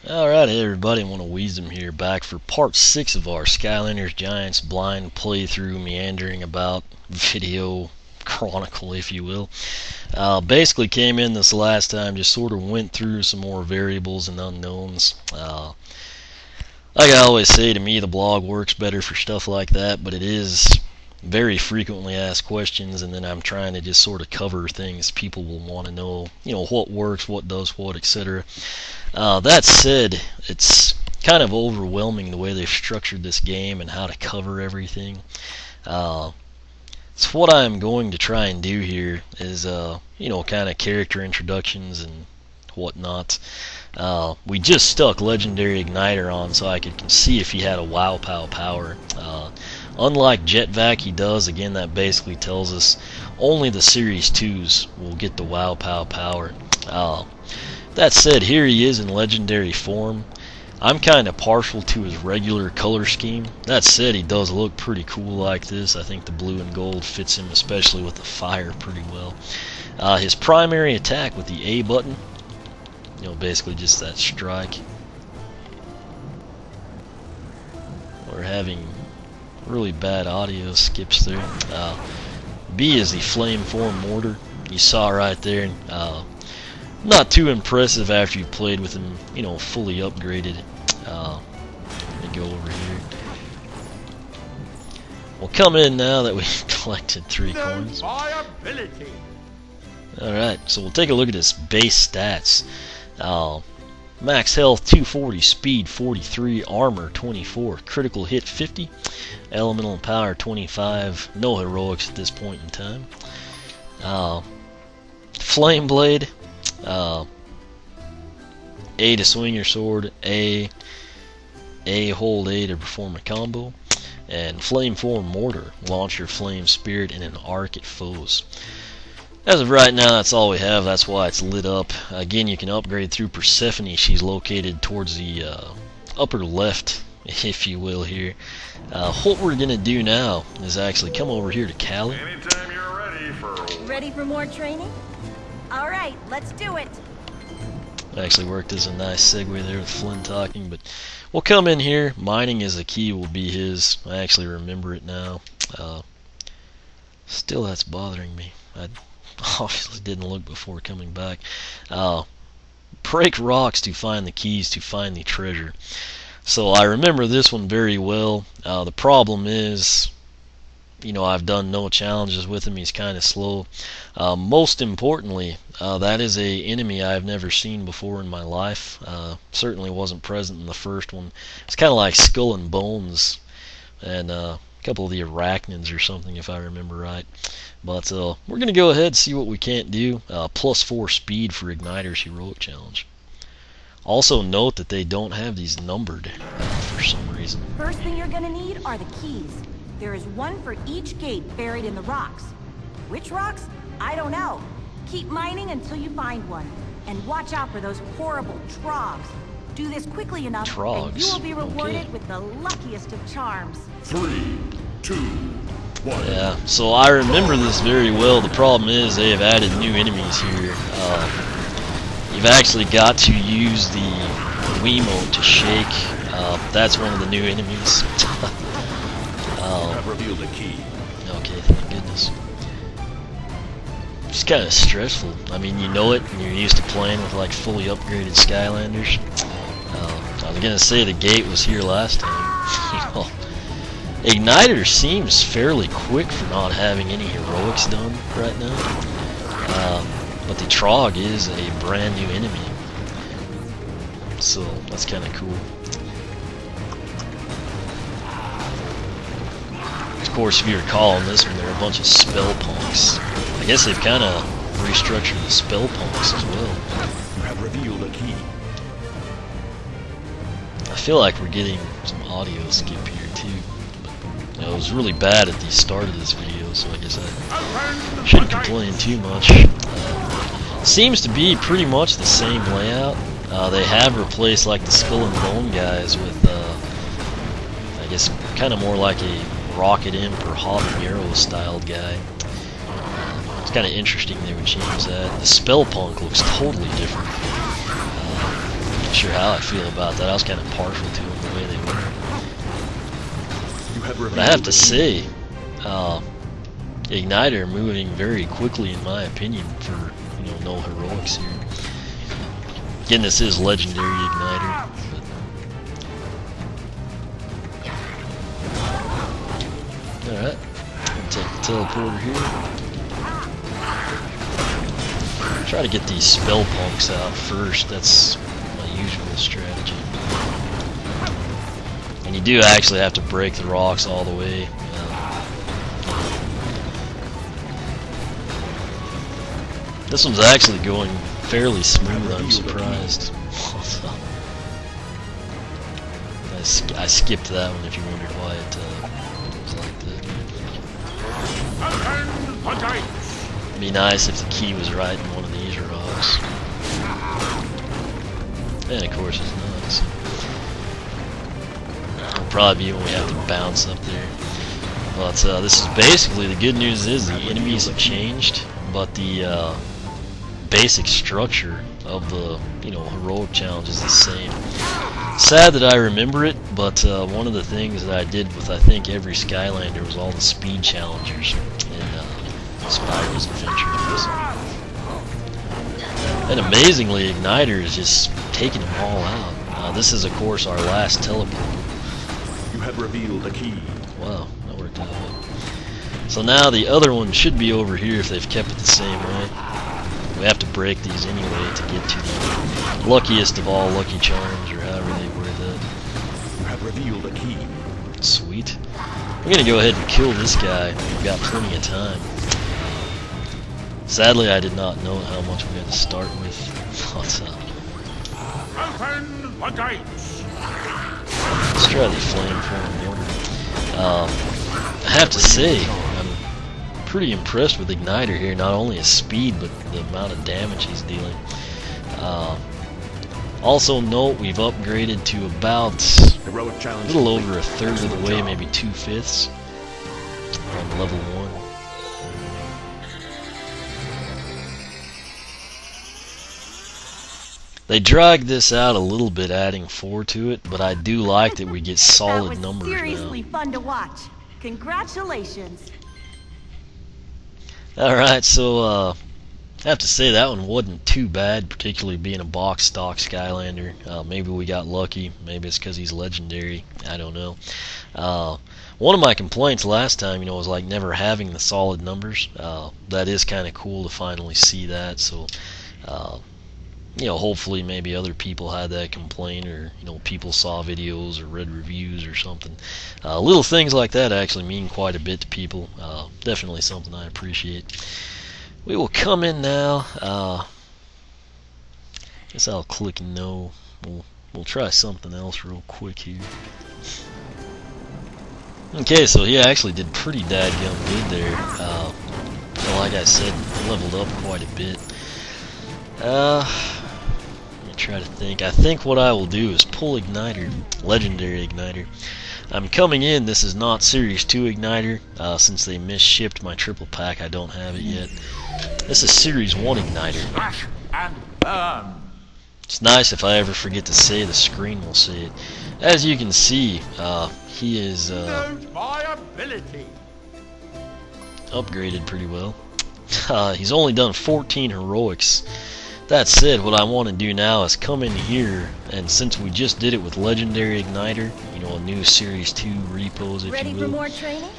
Alright everybody, I want to Weasem here back for part 6 of our Skylanders Giants blind playthrough meandering about video chronicle, if you will. Basically came in this last time, just sort of went through some more variables and unknowns. Like I always say, to me the blog works better for stuff like that, but it is very frequently asked questions, and then I'm trying to just sort of cover things people will want to know, what works, what does what, etc. That said, it's kind of overwhelming the way they've structured this game and how to cover everything. So what I'm going to try and do here is, kind of character introductions and whatnot. We just stuck Legendary Ignitor on so I could see if he had a Wow Pow power. Unlike Jet-Vac, he does. Again, that basically tells us only the Series 2s will get the Wow Pow power. That said, here he is in legendary form. I'm kind of partial to his regular color scheme. That said, he does look pretty cool like this. I think the blue and gold fits him, especially with the fire, pretty well. His primary attack with the A button, basically just that strike. We're having really bad audio skips there. B is the flame form mortar. You saw right there. Not too impressive after you played with him, fully upgraded. Let me go over here. We'll come in now that we've collected 3 coins. Alright, so we'll take a look at his base stats. Max health 240, speed 43, armor 24, critical hit 50, elemental power 25, no heroics at this point in time. Flame blade, A to swing your sword, A hold A to perform a combo, and flame form mortar, launch your flame spirit in an arc at foes. As of right now, that's all we have. That's why it's lit up. Again, you can upgrade through Persephone. She's located towards the upper left, if you will, here. What we're going to do now is actually come over here to Callie. Anytime you're ready for more training? Alright, let's do it. Actually worked as a nice segue there with Flynn talking, but we'll come in here. Mining as a key will be his. I actually remember it now. Still, that's bothering me. I obviously didn't look before coming back. Break rocks to find the keys to find the treasure. So I remember this one very well. The problem is, I've done no challenges with him. He's kind of slow. Most importantly, that is a enemy I've never seen before in my life. Certainly wasn't present in the first one. It's kind of like Skull and Bones and a couple of the arachnids or something, if I remember right. But we're going to go ahead and see what we can't do. +4 speed for Ignitor's Heroic Challenge. Also note that they don't have these numbered for some reason. First thing you're going to need are the keys. There is one for each gate buried in the rocks. Which rocks? I don't know. Keep mining until you find one. And watch out for those horrible trogs. Do this quickly enough, and you will be rewarded with the luckiest of charms. 3, 2, 1. Yeah, so I remember this very well. The problem is they have added new enemies here. You've actually got to use the Wiimote to shake. That's one of the new enemies. I've revealed the key. Okay, thank goodness. It's kind of stressful. I mean, you know it, and you're used to playing with like fully upgraded Skylanders. I was gonna say the gate was here last time. Ignitor seems fairly quick for not having any heroics done right now. But the Trog is a brand new enemy, so that's kind of cool. Of course, if you recall in this one, there are a bunch of spell punks. I guess they've kind of restructured the spell punks as well. You have revealed a key. I feel like we're getting some audio skip here too. But, it was really bad at the start of this video, so I guess I shouldn't complain too much. Seems to be pretty much the same layout. They have replaced like the Skull and Bone guys with, I guess, kind of more like a Rocket Imp or Habanero styled guy. It's kind of interesting they would change that. The Spell Punk looks totally different. sure how I feel about that. I was kind of partial to them the way they were. You have But I have to revealed say, Ignitor moving very quickly in my opinion for, you know, no heroics here. Again, this is Legendary Igniter. Alright, take the teleporter here. Try to get these spell punks out first, that's my usual strategy. And you do actually have to break the rocks all the way. This one's actually going fairly smooth, I'm surprised. I skipped that one if you wondered why it was like that. It'd be nice if the key was right in one of these rocks. And of course it's not, so it'll probably be when we have to bounce up there. But this is basically, the good news is the enemies have changed, but the basic structure of the, you know, heroic challenge is the same. Sad that I remember it, but one of the things that I did with I think every Skylander was all the speed challengers in Spyro's Adventures. And amazingly, Ignitor is just taking them all out. This is of course our last teleport. You have revealed a key. Wow, that worked out well. So now the other one should be over here if they've kept it the same way. We have to break these anyway to get to the luckiest of all lucky charms, or however they word that. You have revealed a key. Sweet. We're gonna go ahead and kill this guy. We've got plenty of time. Sadly, I did not know how much we had to start with. Open the gates. Let's try the flamethrower mortar. I have to say, I'm pretty impressed with Ignitor here. Not only his speed, but the amount of damage he's dealing. Also note, we've upgraded to about Heroic a challenge. little over a third of the way, maybe 2/5 on level 1. They dragged this out a little bit, adding 4 to it, but I do like that we get solid numbers That was seriously now. fun to watch. Congratulations. Alright, so I have to say that one wasn't too bad, particularly being a box stock Skylander. Maybe we got lucky, maybe it's because he's legendary, I don't know. One of my complaints last time, you know, was like never having the solid numbers. That is kind of cool to finally see that, so you know, hopefully maybe other people had that complaint, or, you know, people saw videos or read reviews or something. Little things like that actually mean quite a bit to people. Definitely something I appreciate. We will come in now. Guess I'll click no. We'll try something else real quick here. Okay, so he actually did pretty dadgum good there. Well, like I said, leveled up quite a bit. Let me try to think. I think what I will do is pull Ignitor, Legendary Igniter. I'm coming in, this is not Series 2 Igniter, since they misshipped my triple pack, I don't have it yet. This is Series 1 Igniter. Slash and burn. It's nice if I ever forget to say, the screen will say it. As you can see, he is Note my ability. upgraded pretty well. He's only done 14 heroics. That said, what I want to do now is come in here, and since we just did it with Legendary Igniter, you know, a new Series 2 repos, if Ready you for will, more training?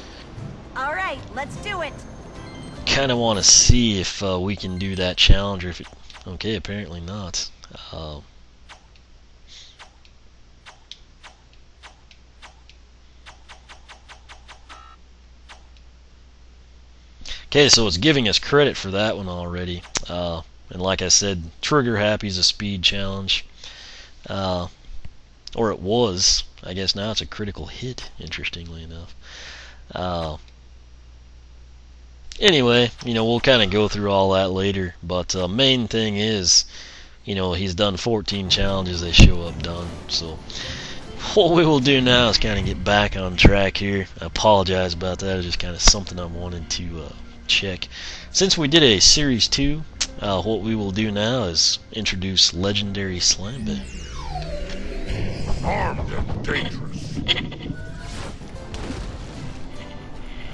All right, let's do it. kind of want to see if we can do that challenge, or if it... Okay, apparently not. Okay, so it's giving us credit for that one already. And like I said, Trigger Happy is a speed challenge. Or it was. I guess now it's a critical hit, interestingly enough. Anyway, you know, we'll kind of go through all that later. But main thing is, you know, he's done 14 challenges. They show up done. So what we will do now is kind of get back on track here. I apologize about that. It's just kind of something I wanted to check. Since we did a Series 2, what we will do now is introduce Legendary Slam Bang. armed and dangerous.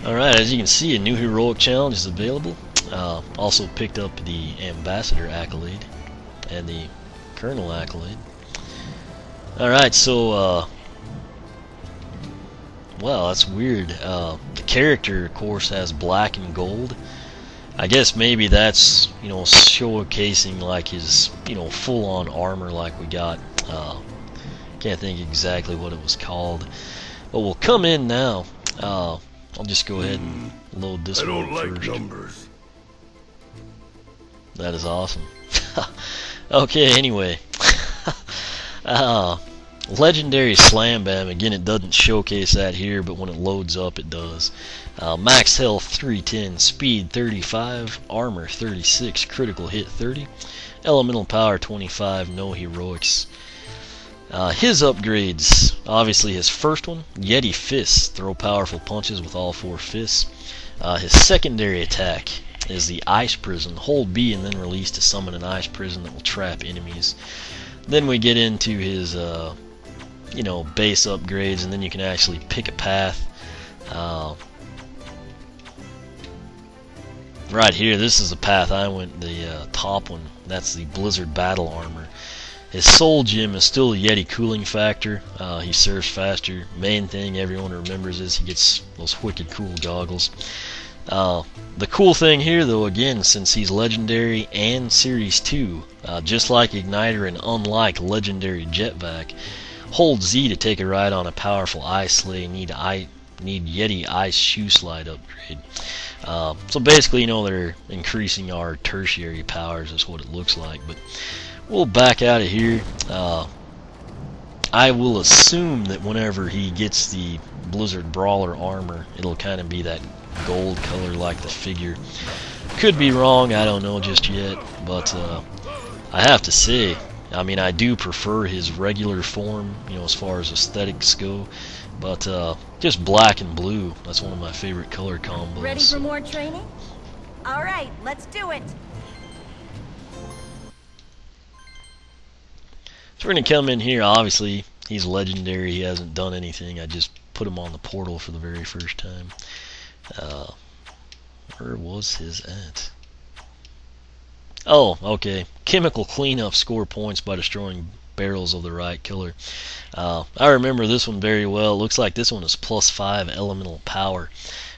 Alright, as you can see, a new heroic challenge is available. Also picked up the Ambassador accolade and the Colonel accolade. Alright, so, well, that's weird. The character, of course, has black and gold. I guess maybe that's, showcasing like his, full-on armor like we got. Can't think exactly what it was called. But we'll come in now. I'll just go ahead and load this one first. I don't like numbers. That is awesome. Okay, anyway. Legendary Slam Bam, again, it doesn't showcase that here, but when it loads up it does. Max health 310, speed 35, armor 36, critical hit 30, elemental power 25, no heroics. His upgrades, obviously his first one, Yeti Fists, throw powerful punches with all 4 fists. His secondary attack is the Ice Prison, hold B and then release to summon an Ice Prison that will trap enemies. Then we get into his, base upgrades, and then you can actually pick a path. Right here, this is the path I went, the top one. That's the Blizzard Battle Armor. His Soul Gem is still the Yeti Cooling Factor. He serves faster. Main thing everyone remembers is he gets those wicked cool goggles. The cool thing here, though, again, since he's Legendary and Series 2, just like Ignitor and unlike Legendary Jet-Vac, hold Z to take a ride on a powerful Ice Sleigh, need Yeti Ice Shoe Slide upgrade. So basically, they're increasing our tertiary powers, is what it looks like. But we'll back out of here. I will assume that whenever he gets the Blizzard Brawler armor, it'll kind of be that gold color like the figure. Could be wrong, I don't know just yet, but I have to say, I do prefer his regular form, as far as aesthetics go, but just black and blue, that's one of my favorite color combos. Ready for more training? Alright, let's do it! So we're going to come in here, obviously, he's Legendary, he hasn't done anything, I just put him on the portal for the very first time. Where was his at? Oh, okay. Chemical cleanup, score points by destroying barrels of the right color. I remember this one very well. Looks like this one is +5 elemental power.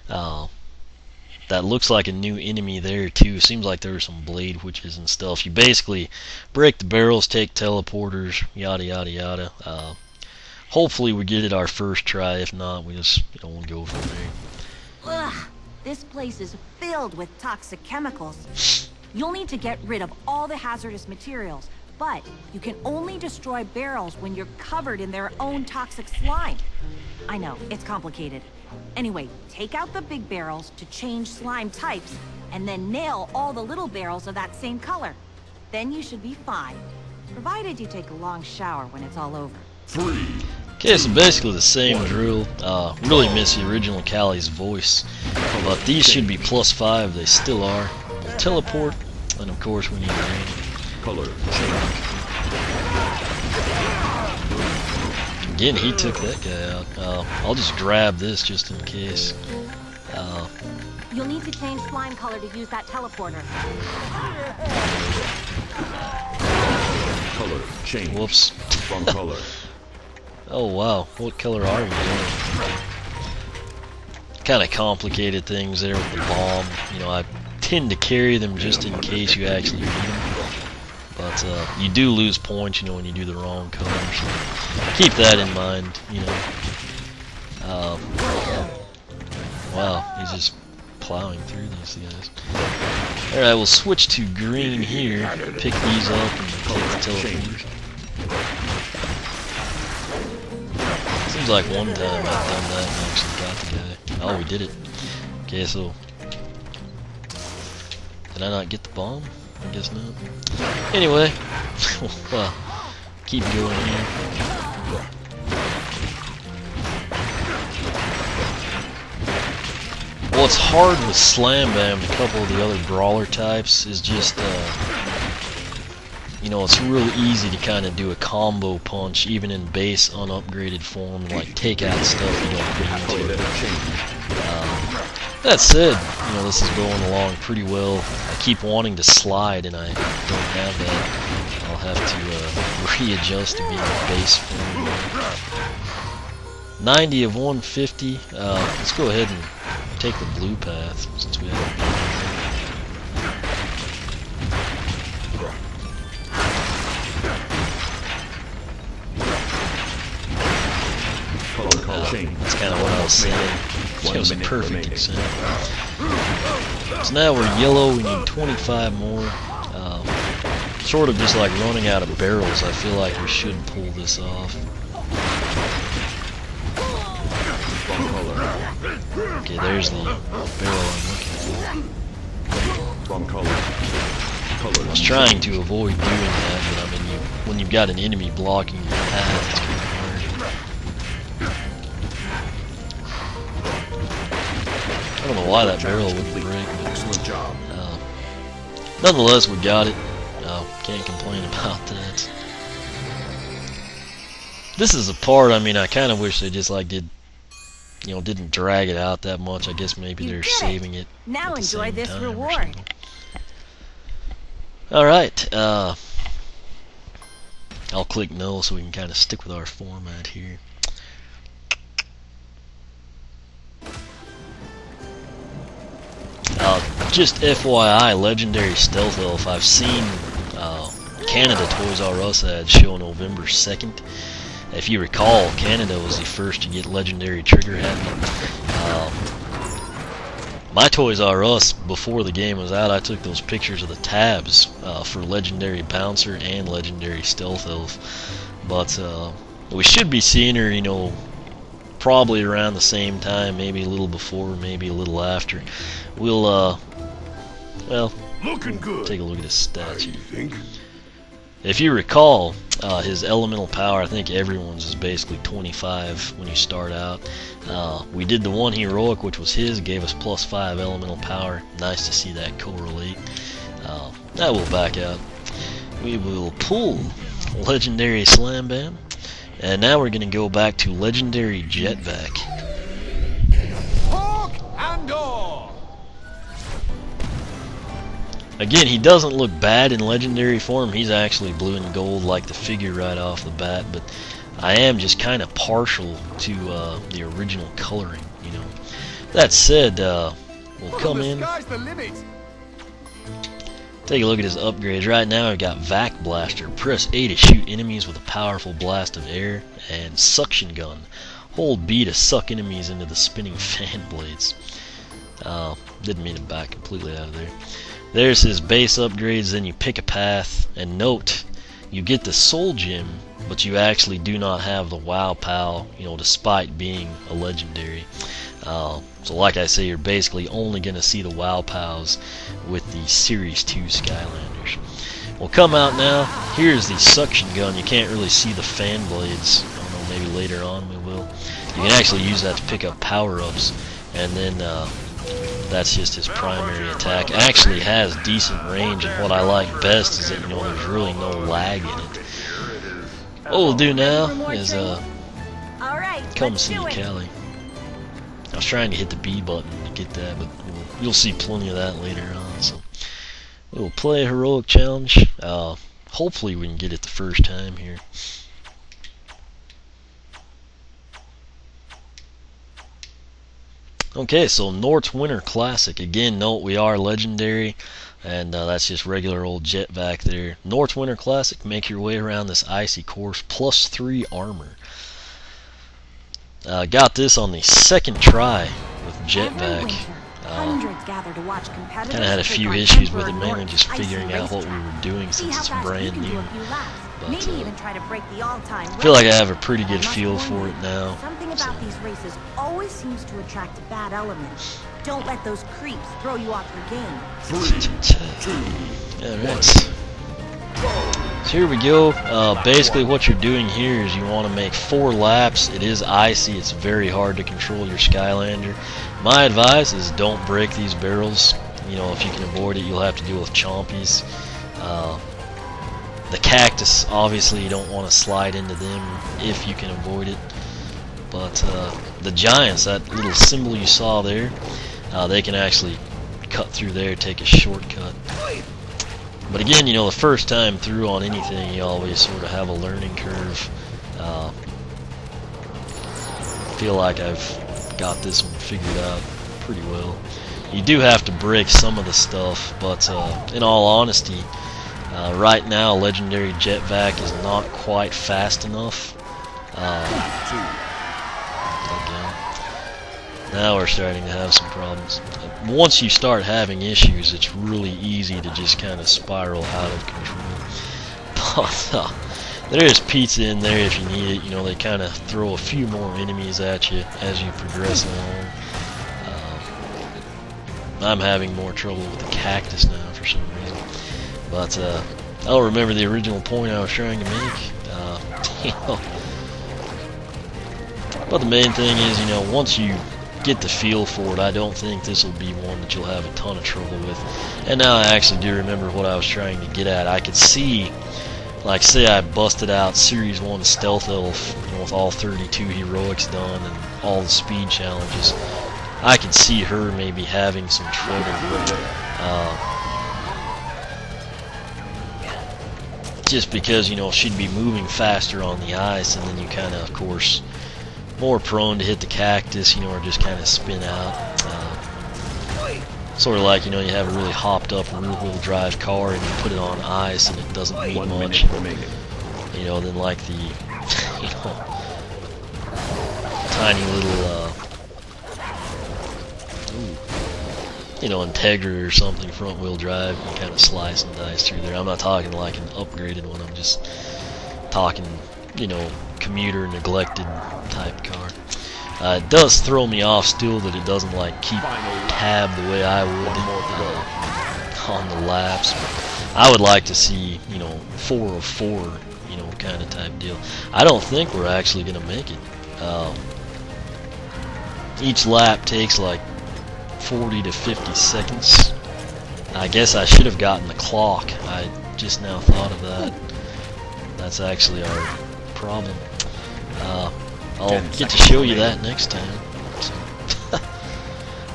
That looks like a new enemy there too. Seems like there were some blade witches and stuff. You basically break the barrels, take teleporters, yada yada yada. Hopefully we get it our first try. If not, we just we'll go from there. Ugh, this place is filled with toxic chemicals. You'll need to get rid of all the hazardous materials, but you can only destroy barrels when you're covered in their own toxic slime. I know, it's complicated. Anyway, take out the big barrels to change slime types, and then nail all the little barrels of that same color. Then you should be fine, provided you take a long shower when it's all over. 3. Okay, so basically the same drill. Really miss the original Callie's voice, but these should be +5. They still are. We'll teleport, and of course we need rain. Color change. Again, he took that guy out. I'll just grab this just in case. You'll need to change slime color to use that teleporter. Color change. Whoops. Wrong color. Oh wow, what color are you? Kind of complicated things there with the bomb. I tend to carry them just in case you actually need them. But you do lose points, when you do the wrong color. So keep that in mind, Wow, he's just plowing through these guys. Alright, we'll switch to green here. Pick these up and take the teleporters. Seems like one time I've done that and actually got the guy. Oh, we did it. Okay, so did I not get the bomb? I guess not. Anyway, keep going here. What's hard with Slam Bam and a couple of the other brawler types is just you know, it's real easy to kind of do a combo punch even in base unupgraded form and like take out stuff you don't put into it. That said, you know, this is going along pretty well. I keep wanting to slide and I don't have that. I'll have to readjust to being in base form. 90 of 150. Let's go ahead and take the blue path since we haven't been That's kind of what I was saying. It was a perfect example. So now we're yellow, we need 25 more. Sort of just like running out of barrels. I feel like we should pull this off. Okay, there's the barrel I'm looking for. I was trying to avoid doing that, but I mean, when you've got an enemy blocking your path, it's kind of hard. I don't know why that barrel wouldn't break, but excellent job. Nonetheless, we got it. Can't complain about that. This is a part, I mean, I kind of wish they just like didn't drag it out that much. I guess maybe they're saving it. Now enjoy this time reward. Alright, I'll click no so we can kind of stick with our format here. Just FYI, Legendary Stealth Elf, I've seen Canada Toys R Us ads show November 2nd. If you recall, Canada was the first to get Legendary Trigger Happy. My Toys R Us, before the game was out, I took those pictures of the tabs for Legendary Bouncer and Legendary Stealth Elf. But we should be seeing her, you know, probably around the same time, maybe a little before, maybe a little after. We'll, well, Looking good. take a look at his stats here. Think? If you recall, his elemental power, I think everyone's is basically 25 when you start out. We did the one heroic, which was his, gave us +5 elemental power. Nice to see that correlate. That will back out. We will pull Legendary Slam Bam. And now we're going to go back to Legendary Jet-Vac. Hawk and door. Again, he doesn't look bad in legendary form. He's actually blue and gold like the figure right off the bat, but I am just kind of partial to the original coloring, you know. That said, we'll come in, take a look at his upgrades. Right now I've got Vac Blaster. Press A to shoot enemies with a powerful blast of air, and Suction Gun. Hold B to suck enemies into the spinning fan blades. Didn't mean to back completely out of there. There's his base upgrades, then you pick a path, and note, you get the Soul Gem, but you actually do not have the Wow Pow, you know, despite being a legendary. So like I say, you're basically only going to see the Wow Pows with the Series 2 Skylanders. We'll come out now. Here's the Suction Gun. You can't really see the fan blades. I don't know, maybe later on we will. You can actually use that to pick up power-ups, and then that's just his primary attack. It actually has decent range, and what I like best is that, you know, there's really no lag in it. What we'll do now is come see Callie. I was trying to hit the B button to get that, but you'll see plenty of that later on. So we'll play a heroic challenge. Hopefully we can get it the first time here. Okay, so Nort's Winter Classic. Again, note we are legendary, and that's just regular old Jet-Vac there. Nort's Winter Classic, make your way around this icy course, +3 armor. Got this on the second try with Jet-Vac. Kind of had a few issues with it, mainly just figuring out what we were doing since it's brand new. But I feel like I have a pretty good feel for it now. Something about these races always seems to attract a bad element. Don't let those creeps throw you off your game. Alright. So here we go. Basically what you're doing here is you want to make 4 laps. It is icy. It's very hard to control your Skylander. My advice is don't break these barrels. You know, if you can avoid it, you'll have to deal with chompies. The cactus, obviously you don't want to slide into them if you can avoid it. But the giants, that little symbol you saw there, they can actually cut through there, take a shortcut. But again, you know, the first time through on anything, you always sort of have a learning curve. Feel like I've got this one figured out pretty well. You do have to break some of the stuff, but in all honesty, right now Legendary Jet-Vac is not quite fast enough. Now we're starting to have some problems. Once you start having issues, it's really easy to just kind of spiral out of control. But there is pizza in there if you need it. You know, they kind of throw a few more enemies at you as you progress along. I'm having more trouble with the cactus now for some reason. But I don't remember the original point I was trying to make. You know. But the main thing is, you know, once you get the feel for it, I don't think this will be one that you'll have a ton of trouble with. And now I actually do remember what I was trying to get at. I could see, like, say I busted out Series 1 Stealth Elf, you know, with all 32 heroics done and all the speed challenges. I could see her maybe having some trouble with it. Just because, you know, she'd be moving faster on the ice, and then you kind of course, more prone to hit the cactus, you know, or just kind of spin out. Sort of like, you know, you have a really hopped up rear-wheel drive car and you put it on ice and it doesn't mean much. You know, then like the, you know, tiny little, you know, Integra or something, front-wheel drive, you kind of slice and dice through there. I'm not talking like an upgraded one, I'm just talking, you know, commuter neglected type car. It does throw me off still that it doesn't like keep tab the way I would on the laps. But I would like to see, you know, 4 of 4, you know, kind of type deal. I don't think we're actually going to make it. Each lap takes like 40 to 50 seconds. I guess I should have gotten the clock. I just now thought of that. That's actually our problem. I'll get to show you that next time. So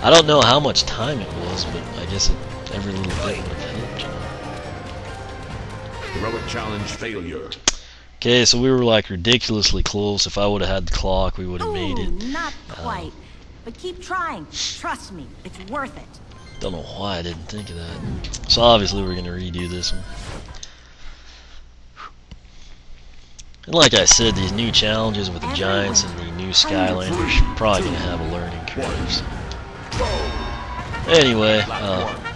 I don't know how much time it was, but I guess every little bit would have helped, you know. Heroic challenge failure. Okay, so we were like ridiculously close. If I would have had the clock, we would have made it. Not quite. But keep trying. Trust me, it's worth it. Don't know why I didn't think of that. So obviously we're going to redo this one. And like I said, these new challenges with the Giants and the new Skylanders are probably going to have a learning curve. So. Anyway,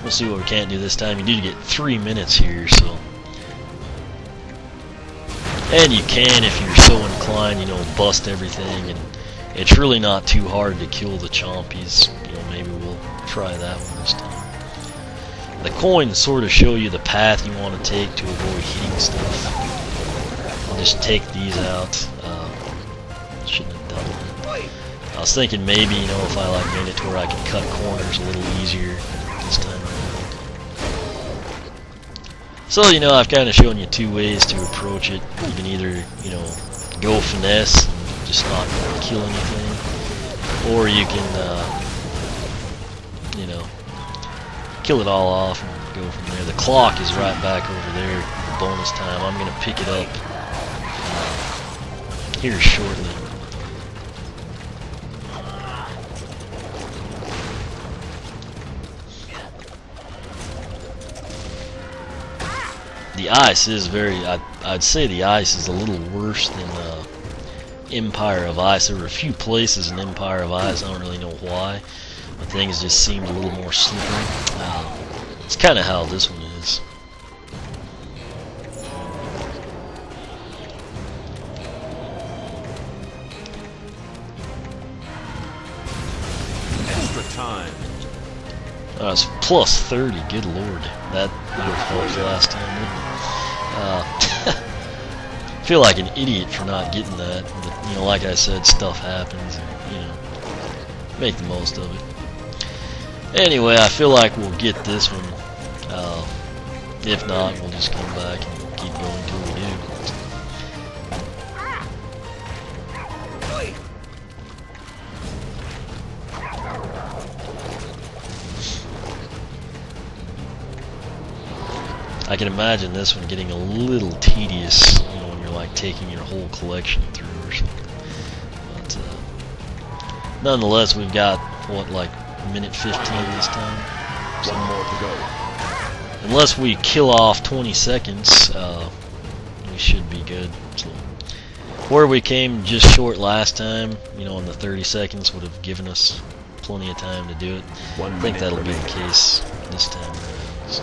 we'll see what we can't do this time. You do get 3 minutes here, so. And you can, if you're so inclined, you know, bust everything. And it's really not too hard to kill the chompies. You know, maybe we'll try that one this time. The coins sort of show you the path you want to take to avoid hitting stuff. I'll just take these out. Shouldn't have done that. I was thinking maybe, you know, if I like Ignitor, I could cut corners a little easier this time around. So, you know, I've kind of shown you 2 ways to approach it. You can either, you know, go finesse and just not kill anything, or you can, you know, kill it all off and go from there. The clock is right back over there. The bonus time. I'm going to pick it up here shortly. The ice is very, I'd say the ice is a little worse than Empire of Ice. There were a few places in Empire of Ice, I don't really know why, but things just seemed a little more slippery. It's kind of how this one is. Time. It's plus 30, good lord. That would have helped last time, wouldn't it? I feel like an idiot for not getting that, but, you know, like I said, stuff happens, and, you know, make the most of it. Anyway, I feel like we'll get this one. If not, we'll just come back and keep going until we do. I can imagine this one getting a little tedious, you know, when you're like taking your whole collection through or something. But nonetheless, we've got what, like minute 15 this time. One more to go. Unless we kill off 20 seconds, we should be good. So, where we came just short last time, you know, in the 30 seconds would have given us plenty of time to do it. I think that'll be the case this time around. So,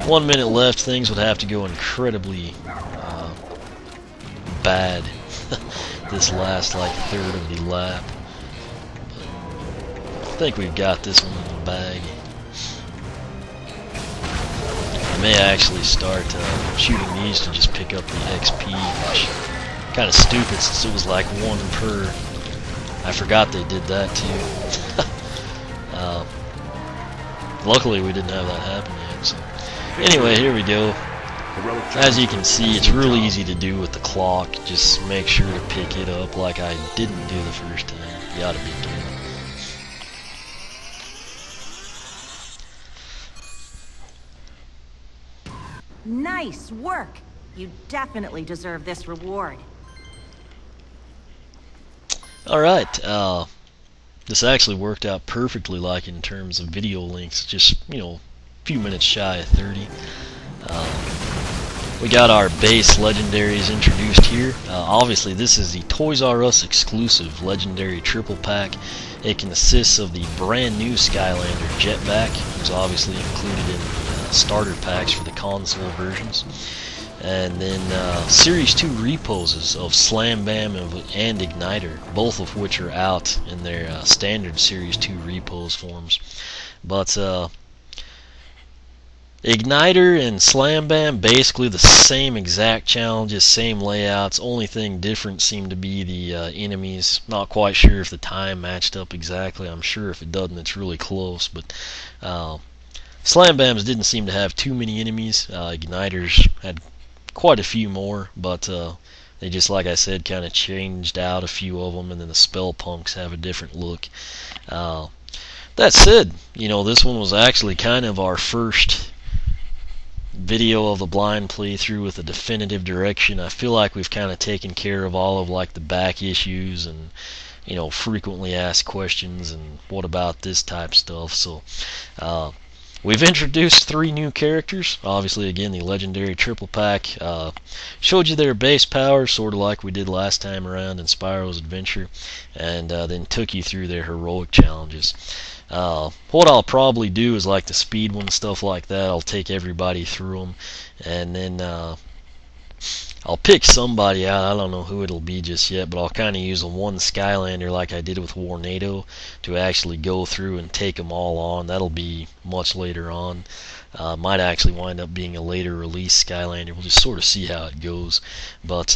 1 minute left, things would have to go incredibly bad this last like third of the lap. But I think we've got this one in the bag. I may actually start shooting these to just pick up the XP, which is kind of stupid since it was like 1 per. I forgot they did that too. Luckily we didn't have that happen yet. So anyway, here we go. As you can see, it's really easy to do with the clock. Just make sure to pick it up like I didn't do the first time. You ought to be good. Nice work. You definitely deserve this reward. Alright, this actually worked out perfectly, like in terms of video lengths, just, you know, a few minutes shy of 30. We got our base legendaries introduced here. Obviously this is the Toys R Us exclusive legendary triple pack. It consists of the brand new Skylander Jet-Vac, who's obviously included in the starter packs for the console versions. And then Series 2 reposes of Slam Bam and Ignitor, both of which are out in their standard Series 2 repose forms. But Ignitor and Slam Bam, basically the same exact challenges, same layouts. Only thing different seemed to be the enemies. Not quite sure if the time matched up exactly. I'm sure if it doesn't, it's really close. But Slam Bams didn't seem to have too many enemies. Ignitors had quite a few more, but they just, like I said, kind of changed out a few of them, and then the Spell Punks have a different look. That said, you know, this one was actually kind of our first video of the blind playthrough with a definitive direction. I feel like we've kind of taken care of all of like the back issues and, you know, frequently asked questions and what about this type stuff. So we've introduced 3 new characters. Obviously, again, the legendary triple pack showed you their base powers, sort of like we did last time around in Spyro's Adventure, and then took you through their heroic challenges. What I'll probably do is like the speed one, stuff like that. I'll take everybody through them, and then I'll pick somebody out. I don't know who it'll be just yet, but I'll kind of use a one Skylander like I did with Warnado to actually go through and take them all on. That'll be much later on. Might actually wind up being a later release Skylander. We'll just sort of see how it goes. But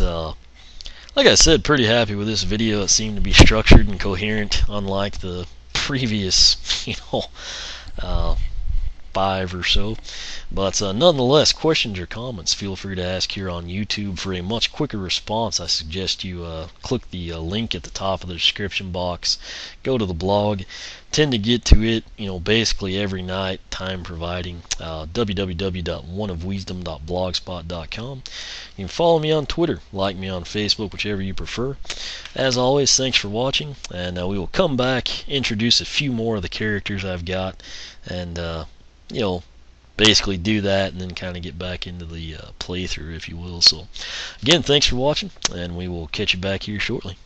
like I said, pretty happy with this video. It seemed to be structured and coherent, unlike the previous, you know, 5 or so. But nonetheless, questions or comments, feel free to ask here on YouTube. For a much quicker response, I suggest you click the link at the top of the description box, go to the blog. Tend to get to it, you know, basically every night, time providing. www.oneofwisdom.blogspot.com. You can follow me on Twitter, like me on Facebook, whichever you prefer. As always, thanks for watching, and we will come back, introduce a few more of the characters I've got, and you know, basically do that and then kind of get back into the playthrough, if you will. So again, thanks for watching, and we will catch you back here shortly.